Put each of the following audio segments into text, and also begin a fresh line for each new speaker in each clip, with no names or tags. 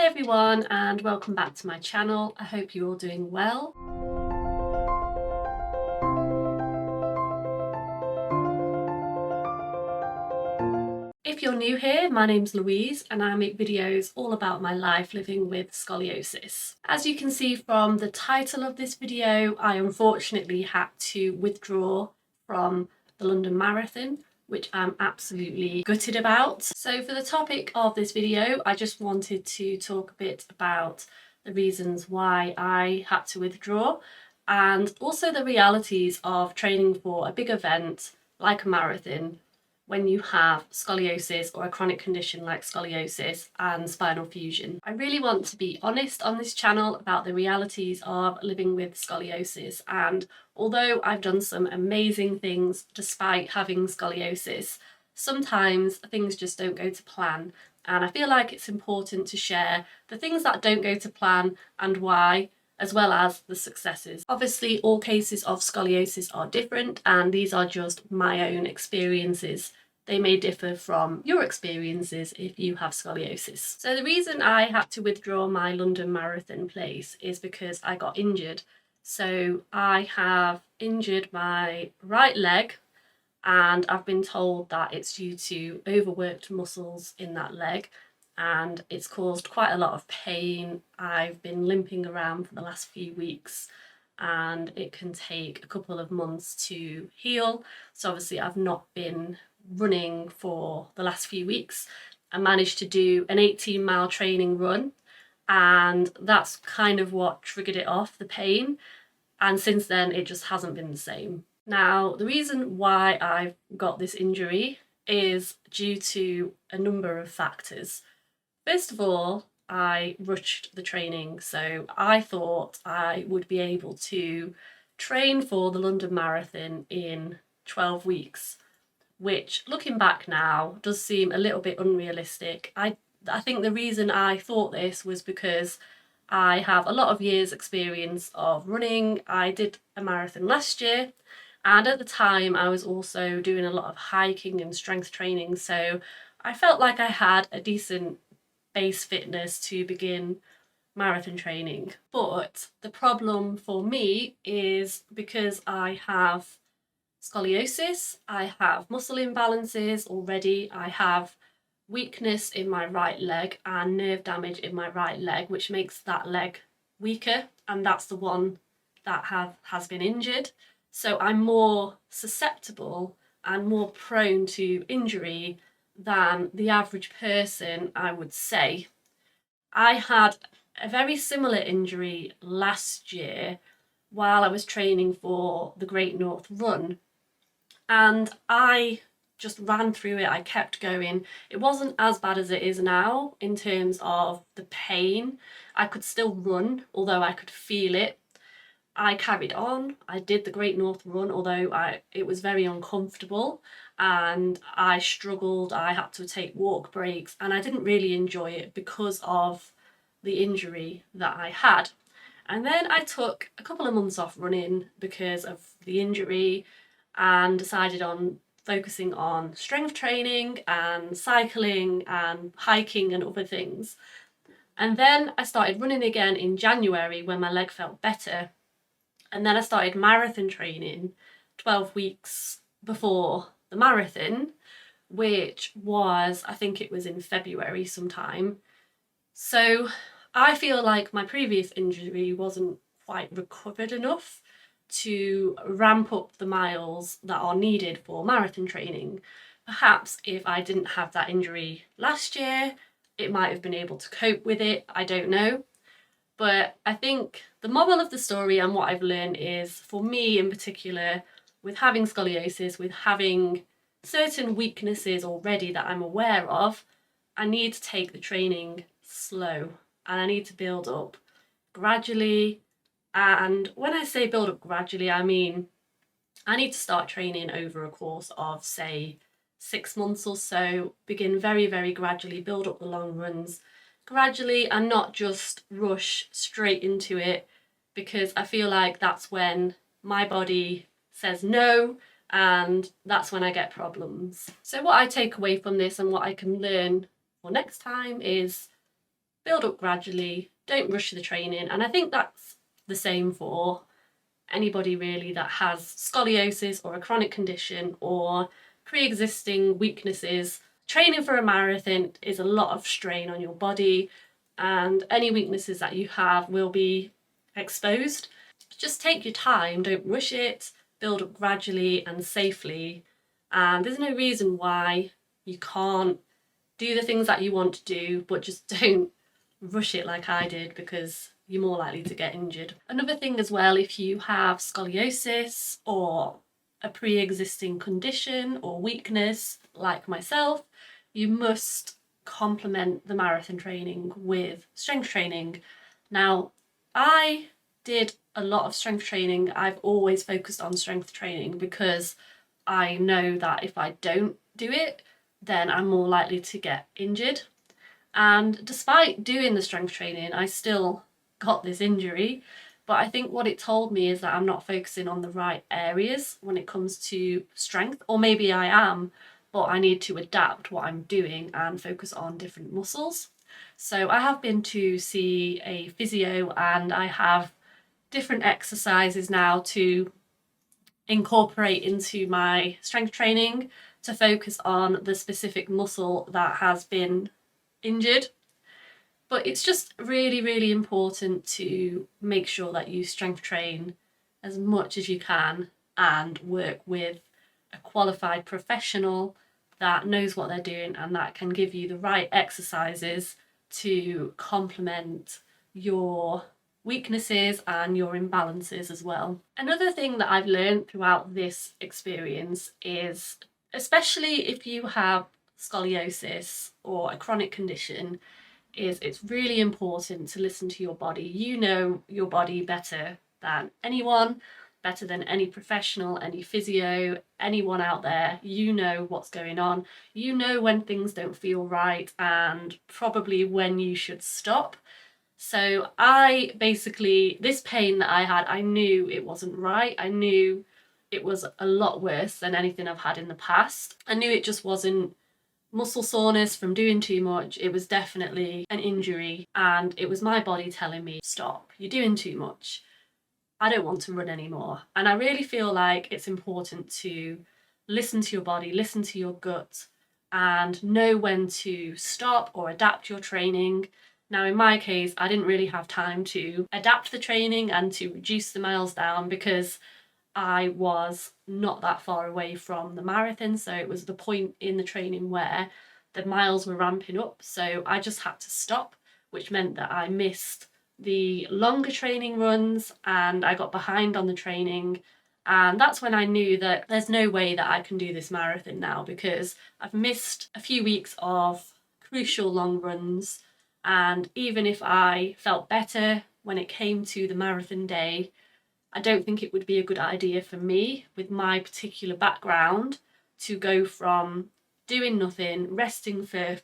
everyone, and welcome back to my channel. I hope you're all doing well. If you're new here, my name's Louise and I make videos all about my life living with scoliosis. As you can see from the title of this video, I unfortunately had to withdraw from the London Marathon, which I'm absolutely gutted about. So for the topic of this video, I just wanted to talk a bit about the reasons why I had to withdraw and also the realities of training for a big event like a marathon when you have scoliosis or a chronic condition like scoliosis and spinal fusion. I really want to be honest on this channel about the realities of living with scoliosis, and although I've done some amazing things despite having scoliosis, sometimes things just don't go to plan, and I feel like it's important to share the things that don't go to plan and why, as well as the successes. Obviously, all cases of scoliosis are different, and these are just my own experiences. They may differ from your experiences if you have scoliosis. So the reason I had to withdraw my London Marathon place is because I got injured. So I have injured my right leg, and I've been told that it's due to overworked muscles in that leg, and it's caused quite a lot of pain. I've been limping around for the last few weeks and it can take a couple of months to heal. So obviously I've not been running for the last few weeks. I managed to do an 18-mile training run, and that's kind of what triggered it off, the pain. And since then it just hasn't been the same. Now, the reason why I've got this injury is due to a number of factors. First of all, I rushed the training, so I thought I would be able to train for the London Marathon in 12 weeks, which, looking back now, does seem a little bit unrealistic. I think the reason I thought this was because I have a lot of years experience of running. I did a marathon last year, and at the time I was also doing a lot of hiking and strength training, so I felt like I had a decent base fitness to begin marathon training. But the problem for me is because I have scoliosis, I have muscle imbalances already, I have weakness in my right leg and nerve damage in my right leg, which makes that leg weaker, and that's the one that has been injured. So I'm more susceptible and more prone to injury than the average person, I would say. I had a very similar injury last year while I was training for the Great North Run, and I just ran through it. I kept going. It wasn't as bad as it is now in terms of the pain. I could still run, although I could feel it. I carried on. I did the Great North Run, although it was very uncomfortable and I struggled. I had to take walk breaks and I didn't really enjoy it because of the injury that I had. And then I took a couple of months off running because of the injury and decided on focusing on strength training and cycling and hiking and other things. And then I started running again in January when my leg felt better. And then I started marathon training 12 weeks before the marathon, which was, I think it was in February sometime. So I feel like my previous injury wasn't quite recovered enough to ramp up the miles that are needed for marathon training. Perhaps if I didn't have that injury last year, it might have been able to cope with it, I don't know. But I think the moral of the story and what I've learned is, for me in particular, with having scoliosis, with having certain weaknesses already that I'm aware of, I need to take the training slow and I need to build up gradually. And when I say build up gradually, I mean I need to start training over a course of, say, 6 months or so, begin very, very gradually, build up the long runs gradually and not just rush straight into it, because I feel like that's when my body says no and that's when I get problems. So what I take away from this and what I can learn for next time is build up gradually, don't rush the training. And I think that's the same for anybody really that has scoliosis or a chronic condition or pre-existing weaknesses. Training for a marathon is a lot of strain on your body, and any weaknesses that you have will be exposed. Just take your time, don't rush it, build up gradually and safely, and there's no reason why you can't do the things that you want to do, but just don't rush it like I did, because you're more likely to get injured. Another thing as well, if you have scoliosis or a pre-existing condition or weakness like myself, you must complement the marathon training with strength training. Now, I did a lot of strength training. I've always focused on strength training because I know that if I don't do it, then I'm more likely to get injured. And despite doing the strength training, I still got this injury. But I think what it told me is that I'm not focusing on the right areas when it comes to strength, or maybe I am, but I need to adapt what I'm doing and focus on different muscles. So I have been to see a physio, and I have different exercises now to incorporate into my strength training to focus on the specific muscle that has been injured. But it's just really, really important to make sure that you strength train as much as you can and work with a qualified professional that knows what they're doing and that can give you the right exercises to complement your weaknesses and your imbalances as well. Another thing that I've learned throughout this experience is, especially if you have scoliosis or a chronic condition, is it's really important to listen to your body. You know your body better than anyone, better than any professional, any physio, anyone out there. You know what's going on. You know when things don't feel right and probably when you should stop. So I basically, this pain that I had, I knew it wasn't right. I knew it was a lot worse than anything I've had in the past. I knew it just wasn't muscle soreness from doing too much. It was definitely an injury, and it was my body telling me, stop, you're doing too much. I don't want to run anymore. And I really feel like it's important to listen to your body, listen to your gut, and know when to stop or adapt your training. Now, in my case, I didn't really have time to adapt the training and to reduce the miles down because I was not that far away from the marathon. So it was the point in the training where the miles were ramping up. So I just had to stop, which meant that I missed the longer training runs and I got behind on the training. And that's when I knew that there's no way that I can do this marathon now, because I've missed a few weeks of crucial long runs. And even if I felt better when it came to the marathon day, I don't think it would be a good idea for me, with my particular background, to go from doing nothing, resting for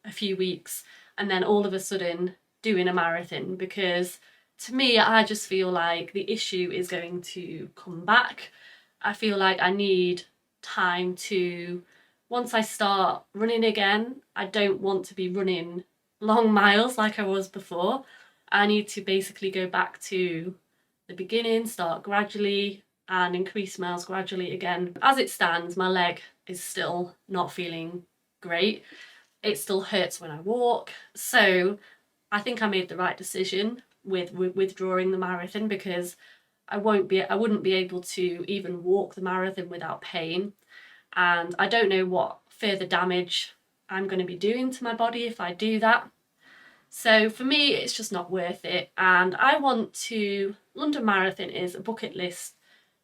a few weeks, and then all of a sudden doing a marathon, because to me, I just feel like the issue is going to come back. I feel like I need time to, once I start running again, I don't want to be running long miles like I was before. I need to basically go back to the beginning, start gradually and increase miles gradually again. As it stands, my leg is still not feeling great. It still hurts when I walk. So I think I made the right decision with withdrawing the marathon, because I wouldn't be able to even walk the marathon without pain. And I don't know what further damage I'm going to be doing to my body if I do that. So for me, it's just not worth it. And I want to, London Marathon is a bucket list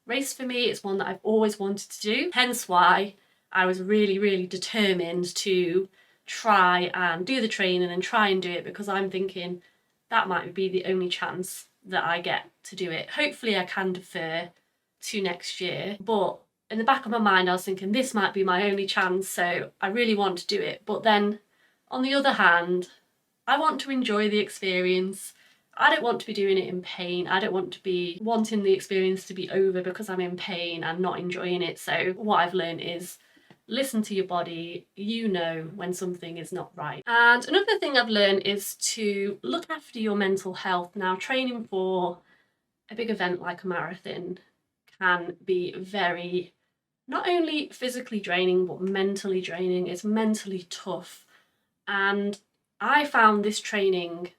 race for me. It's one that I've always wanted to do. Hence why I was really, really determined to try and do the training and try and do it, because I'm thinking that might be the only chance that I get to do it. Hopefully I can defer to next year, but in the back of my mind I was thinking this might be my only chance, so I really want to do it. But then on the other hand, I want to enjoy the experience. I don't want to be doing it in pain. I don't want to be wanting the experience to be over because I'm in pain and not enjoying it. So what I've learned is listen to your body, you know when something is not right. And another thing I've learned is to look after your mental health. Now, training for a big event like a marathon can be very, not only physically draining, but mentally draining. It's mentally tough. And I found this training,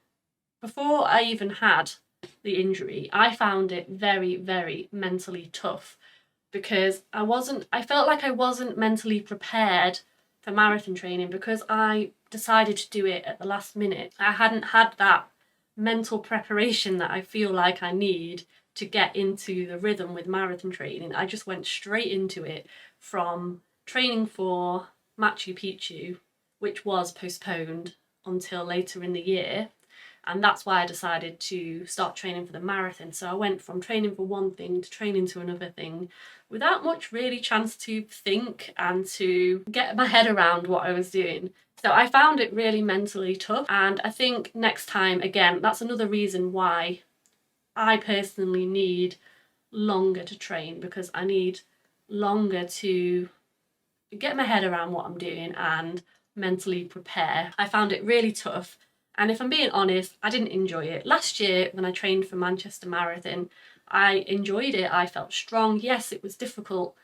before I even had the injury, I found it very, very mentally tough, because I felt like I wasn't mentally prepared for marathon training because I decided to do it at the last minute. I hadn't had that mental preparation that I feel like I need to get into the rhythm with marathon training. I just went straight into it from training for Machu Picchu, which was postponed until later in the year. And that's why I decided to start training for the marathon. So I went from training for one thing to training to another thing without much really chance to think and to get my head around what I was doing. So I found it really mentally tough. And I think next time, again, that's another reason why I personally need longer to train, because I need longer to get my head around what I'm doing and mentally prepare. I found it really tough. And if I'm being honest, I didn't enjoy it. Last year, when I trained for Manchester Marathon, I enjoyed it. I felt strong. Yes, it was difficult,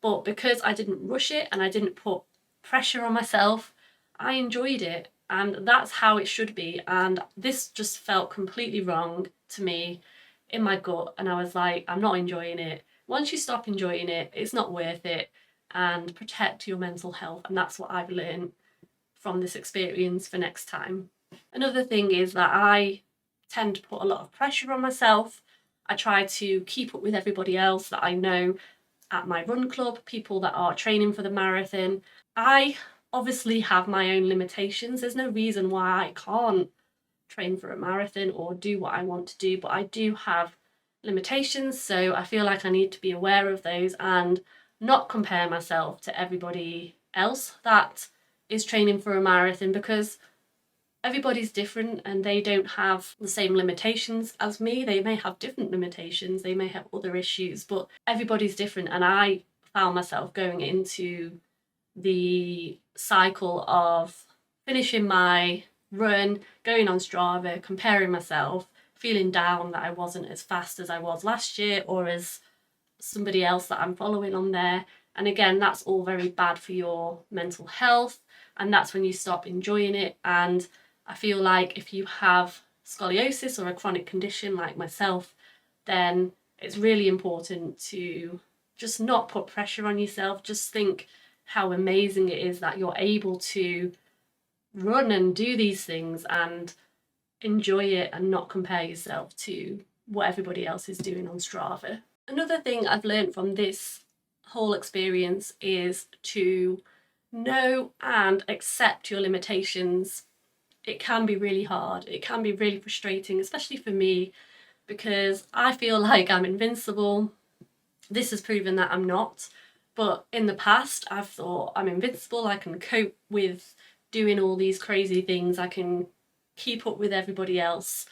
but because I didn't rush it and I didn't put pressure on myself, I enjoyed it. And that's how it should be. And this just felt completely wrong to me in my gut. And I was like, I'm not enjoying it. Once you stop enjoying it, it's not worth it. And protect your mental health. And that's what I've learned from this experience for next time. Another thing is that I tend to put a lot of pressure on myself. I try to keep up with everybody else that I know at my run club, people that are training for the marathon. I obviously have my own limitations. There's no reason why I can't train for a marathon or do what I want to do, but I do have limitations, so I feel like I need to be aware of those and not compare myself to everybody else that is training for a marathon, because everybody's different and they don't have the same limitations as me. They may have different limitations, they may have other issues, but everybody's different. And I found myself going into the cycle of finishing my run, going on Strava, comparing myself, feeling down that I wasn't as fast as I was last year or as somebody else that I'm following on there. And again, that's all very bad for your mental health, and that's when you stop enjoying it. And I feel like if you have scoliosis or a chronic condition like myself, then it's really important to just not put pressure on yourself. Just think how amazing it is that you're able to run and do these things and enjoy it and not compare yourself to what everybody else is doing on Strava. Another thing I've learned from this whole experience is to know and accept your limitations. It can be really hard. It can be really frustrating, especially for me, because I feel like I'm invincible. This has proven that I'm not. But in the past, I've thought I'm invincible. I can cope with doing all these crazy things. I can keep up with everybody else.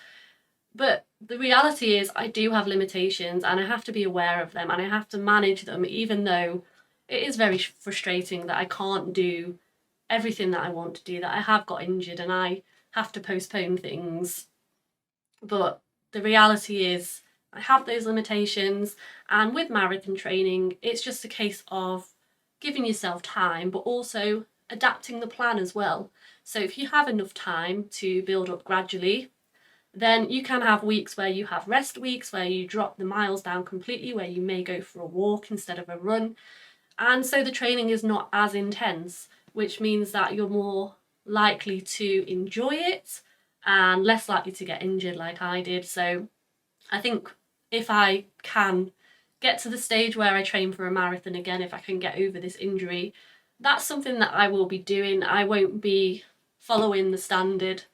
But the reality is I do have limitations and I have to be aware of them and I have to manage them, even though it is very frustrating that I can't do everything that I want to do, that I have got injured and I have to postpone things. But the reality is I have those limitations, and with marathon training, it's just a case of giving yourself time, but also adapting the plan as well. So if you have enough time to build up gradually, then you can have weeks where you have rest weeks, where you drop the miles down completely, where you may go for a walk instead of a run. And so the training is not as intense, which means that you're more likely to enjoy it and less likely to get injured like I did. So I think if I can get to the stage where I train for a marathon again, if I can get over this injury, that's something that I will be doing. I won't be following the standard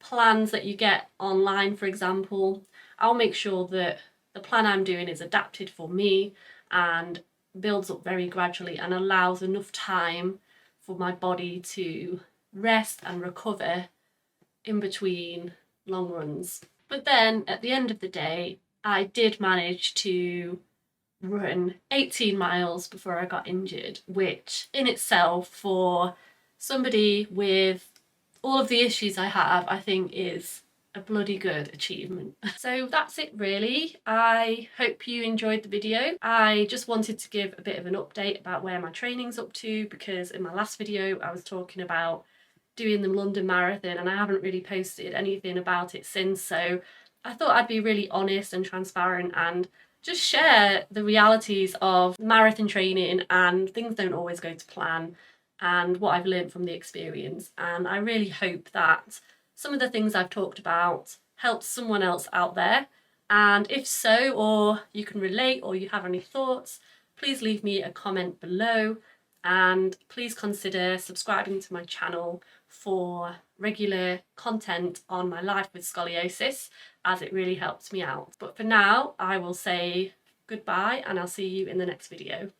plans that you get online, for example. I'll make sure that the plan I'm doing is adapted for me and builds up very gradually and allows enough time for my body to rest and recover in between long runs. But then at the end of the day, I did manage to run 18 miles before I got injured, which in itself, for somebody with all of the issues I have, I think is a bloody good achievement. So that's it really. I hope you enjoyed the video. I just wanted to give a bit of an update about where my training's up to, because in my last video I was talking about doing the London Marathon and I haven't really posted anything about it since, so I thought I'd be really honest and transparent and just share the realities of marathon training, and things don't always go to plan, and what I've learned from the experience. And I really hope that some of the things I've talked about helps someone else out there. And if so, or you can relate or you have any thoughts, please leave me a comment below, and please consider subscribing to my channel for regular content on my life with scoliosis, as it really helps me out. But for now, I will say goodbye and I'll see you in the next video.